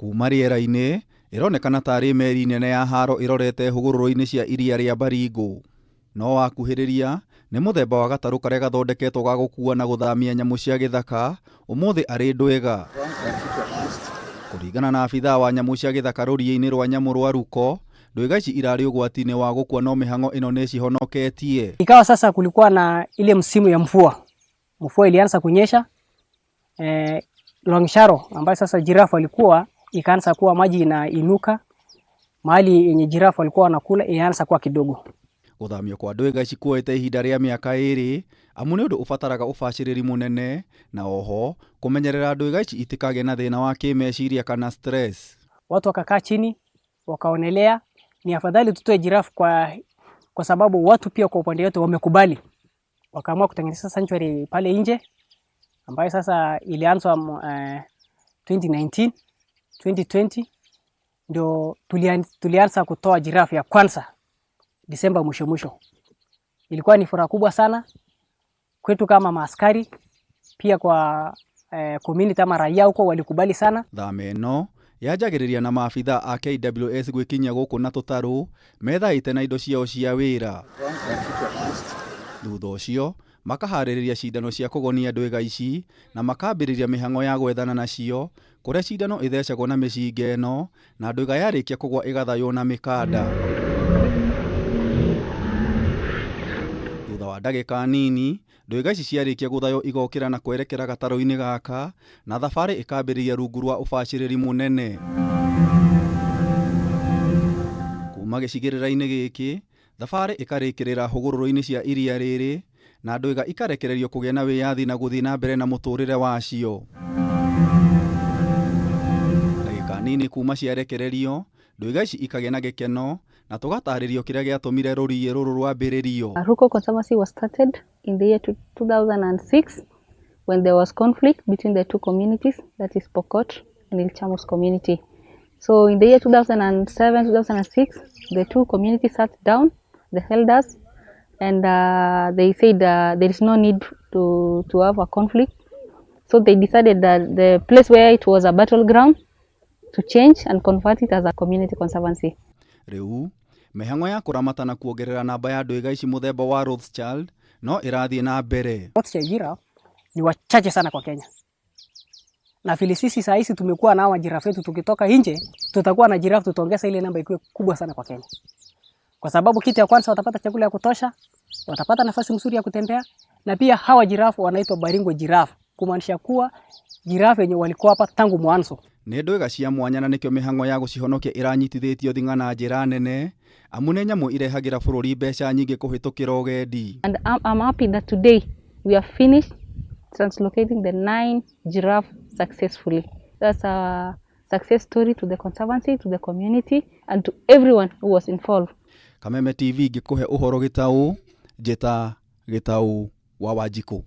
Kuuma riera-ini ironekana tarĩ meri nene ya haro irorete hũgũrũrũ-inĩ cia iria ria Baringo. No wakuhĩrĩria nĩ mũthemba wa gatarũ karĩa gathondeketwo ga gũkua na gũthamia nyamu cia githaka, ũmũthĩ arĩ Nduiga. Kũringana na abithaa wa nyamu cia githaka rũriĩ-inĩ rwa nyamu rwa Ruko, Nduiga ici irarĩ ũgwati-inĩ wa gũkua, no mĩhang'o ĩno nĩ cihonoketie. Ikawa sasa kulikuwa na ile msimu ya mvua. Mvua ilianza kunyesha Longsharo ambayo sasa jirafu walikuwa ikaanza kuwa maji inainuka, mahali yenye jirafu walikuwa wanakula ikaanza kuwa kidogo. Guthamio kwa Nduiga ici kuoete ihinda rĩa mĩaka 2 amu nĩ ũndũ ũbataraga ũbacĩrĩri mũnene, na oho kũmenyerera Nduiga ici itikagĩe na thĩna wa kĩmeciria kana stress. Watu wakakaa chini wakaonelea ni afadhali tutoe jirafu kwa sababu watu pia kwa upande wote wamekubali. Wakaamua kutengeneza sanctuary pale nje ambayo sasa ilianzwa 2019 2020 ndio tulianza kutoa jirafu ya kwanza Disemba mwisho. Ilikuwa ni furaha kubwa sana kwetu kama maaskari, pia kwa community ama raia huko walikubali sana. Thama ĩno yanjagĩrĩria na maabithaa a KWS gwĩkinyia gũkũ na tũtarũ methaĩte na indo ciao cia wĩra. Thutha ũcio makaharĩrĩria cindano cia kũgonia Nduiga ici na makambĩrĩria mĩhang'o ya gwethana nacio, kũrĩa cindano ĩthecagwo na mĩcinga ĩno na Nduiga yarĩkia kũgwa ĩgathaywo na mĩkanda. Thutha wa ndagĩka nini Nduiga ici ciarĩkia gũthaywo igokĩra na kwerekera gatarũ-inĩ gaka, na thabarĩ ĩkambĩrĩria rungu rwa ũbacĩrĩri mũnene. Kuuma gĩcigĩrĩra-inĩ gĩkĩ thabarĩ ĩkarĩkĩrĩra hũgũrũrũ-inĩ cia iria rĩrĩ, na Nduiga ikarekererio kũgĩa na wĩyathi na gũthiĩ na mbere na mũtũrĩre wacio. Ndagĩka nini kuuma ciarekererio, Nduiga ici ikagĩa na gĩkeno na tũgatarĩrio kĩrĩa gĩatũmire rũriĩ rũrũ rwambĩrĩrio. Ruko Conservancy was started in the year 2006 when there was conflict between the two communities, that is Pokot and Ilchamus community. So in the year 2007-2006, the two communities sat down, the elders, and they said there is no need to have a conflict. So they decided that the place where it was a battleground to change and convert it as a community conservancy. Rĩu mĩhang'o ya kuramata na kuongerera namba ya Nduiga ici mũthemba wa Rothschild no ĩrathiĩ na mbere. Gacigirira ni wachache sana kwa Kenya. Na vile sisi saa hizi tumekuwa na jirafu yetu, tukitoka nje tutakuwa na jirafu, tutaongeza ile namba ikuwe kubwa sana kwa Kenya. Kwa sababu kitu ya kwanza watapata chakula ya kutosha, watapata nafasi nzuri ya kutembea, na pia hawa jirafu wanaitwa Baringo jirafu, kumaanisha kuwa jirafu yenye walikuwa hapa tangu mwanzo. Nĩ Nduiga cia mwanya na nĩkĩo mĩhang'o ya gũcihonokia ĩranyitithĩtio thing'a na njĩra nene, amu nĩ nyamũ irehagĩra bũrũri mbeca nyingĩ kũhĩtũkĩra ũgendi. And I'm happy that today we have finished translocating the 9 giraffe successfully. That's a success story to the conservancy, to the community, and to everyone who was involved. Kameme TV ngĩkũhe ũhoro gĩtaũ, njĩta gĩtaũ wa Wanjikũ.